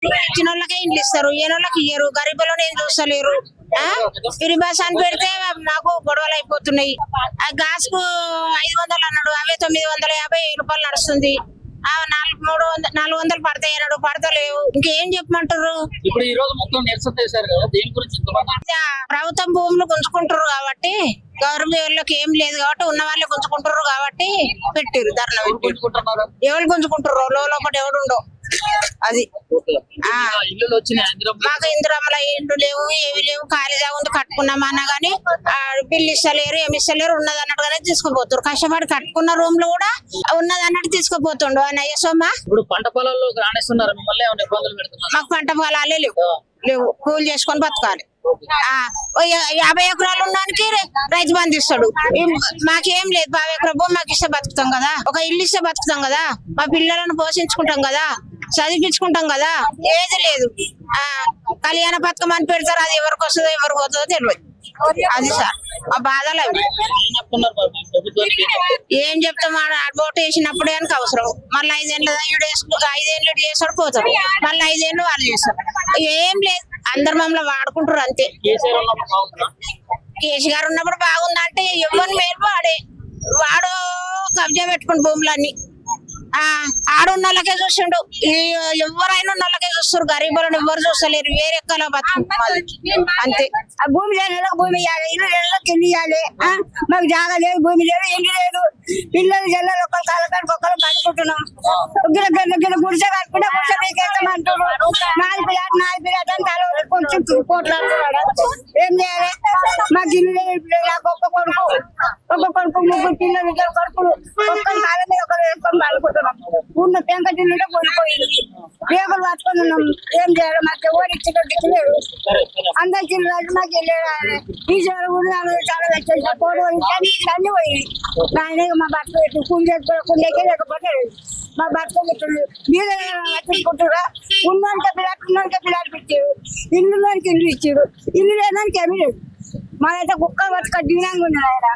ఇచ్చిన వాళ్ళకే ఇండ్లు ఇస్తారు, ఏ వాళ్ళకి ఇయ్యరు, గరీబులను ఏం చూస్తలేరు. ఫ్రీ బస్ అని పెడితే మాకు గొడవలు అయిపోతున్నాయి. ఆ గ్యాస్ కు 500 అన్నాడు, అవే 950 రూపాయలు నడుస్తుంది. 400 పడతాయి అన్నాడు, పడతలేవు. ఇంకేం చెప్పమంటారు? ఇప్పుడు ఈ రోజు మొత్తం నిరసన చేశారు కదా, దేని గురించి ప్రభుత్వం భూములు గుంజుకుంటారు కాబట్టి, గవర్నమెంట్ వాళ్ళకి ఏం లేదు కాబట్టి, ఉన్న వాళ్ళే గుంజుకుంటారు కాబట్టి పెట్టిరు ధర్నా. ఎవరు గుంజుకుంటారు? లోపల ఎవడుండో అది. ఇల్లు వచ్చినాయి, మాకు ఇందిరమ్మల ఇండ్లు లేవు, ఏవి లేవు, ఖాళీగా ఉంది. కట్టుకున్నామన్నా గానీ బిల్లు ఇస్తలేరు, ఏమి ఇస్తలేరు. ఉన్నది అన్నట్టుగానే తీసుకుపోతారు. కష్టపడి కట్టుకున్న రూమ్ లో కూడా ఉన్నది అన్నట్టు తీసుకుపోతుండు ఆయన అయ్యసోమ్మ. ఇప్పుడు పంట పొలాల్లో రాణిస్తున్నారు, మిమ్మల్ని ఏమైనా ఇబ్బందులు పెడుతున్నారు? మాకు పంట పొలాలే లేవు, కూలి చేసుకొని బతకాలి. 50 ఎకరాలు ఉన్నానికి రైతు బంధు ఇస్తాడు, మాకేం లేదు. 50 ఎకరా భూమి మాకు ఇస్తే బతుకుతాం కదా, ఒక ఇల్లు ఇస్తే బతుకుతాం కదా, మా పిల్లలను పోషించుకుంటాం కదా, చదివించుకుంటాం కదా. ఏది లేదు. కళ్యాణ పథకం అని పెడతారు, అది ఎవరికి వస్తుందో ఎవరికి పోతుందో తెలియదు. అది సార్ మా బాధలు. ఏం చెప్తాం? ఓటు వేసినప్పుడే అని అవసరం. మళ్ళీ 5 ఏళ్ళు చేస్తాడు, పోతాడు. మళ్ళీ 5 ఏళ్ళు వాళ్ళు చేస్తారు. ఏం లేదు, అందరు మమ్మల్ని వాడుకుంటారు అంతే. కేసీఆర్ ఉన్నప్పుడు బాగుందా అంటే ఎవరిని మేలు వాడు కబ్జా పెట్టుకుని భూములన్నీ ఆడున్న వాళ్ళకే చూస్తుండు. ఎవరైనా ఉన్న వాళ్ళకే చూస్తారు, గరీబులను ఎవరు చూస్తలేరు. వేరే ఎక్కల బతుకు అంతే. ఆ భూమి లేని భూమి ఇవ్వాలి, ఇల్లు లేని ఇల్లు ఇవ్వాలి. మాకు జాగా లేదు, భూమి లేదు, ఇల్లు లేదు. పిల్లలు జల్లలు ఒకరు కాలకానికి ఒకరు కట్టుకుంటున్నాం. గుడిసె కట్టుకుంటే గుడిసె నీకేస్తామంటారు. 4 పిల్లలు అని తల కొంచెం పోట్లాడుతున్నాడు. ఏం చేయాలి? మాకు ఇల్లు లేదు. నాకు ఒక్క కొడుకు 3 పిల్లలు, 2 కొడుకులు. ఒక్కరి కాలం మీద ఒకరు వేసుకొని పడుకుంటున్నాం. ఉన్న పెంకటిల్లు కోల్పోయింది. పేగులు పట్టుకొని ఉన్నాం. ఏం చేయాలి? మాకు ఎవరు ఇచ్చినట్టు అందరికి రాజు మాకు వెళ్ళాడు. ఈశ్వరు కూడా చాలా వచ్చేసి పోటీ అన్ని పోయింది. ఆయన మా భర్త పెట్టి కుండకే లేకపోతే మా భర్త పెట్టాడు. మీరు పెట్టుకుంటారా? ఉన్నోనికే పిల్లలు పెట్టారు, ఇల్లులోనికి ఇల్లు ఇచ్చారు, ఇల్లు లేదానికి ఏమీ లేదు. మనైతే కుక్క బతుక దినంగా ఉన్నాడు ఆయన.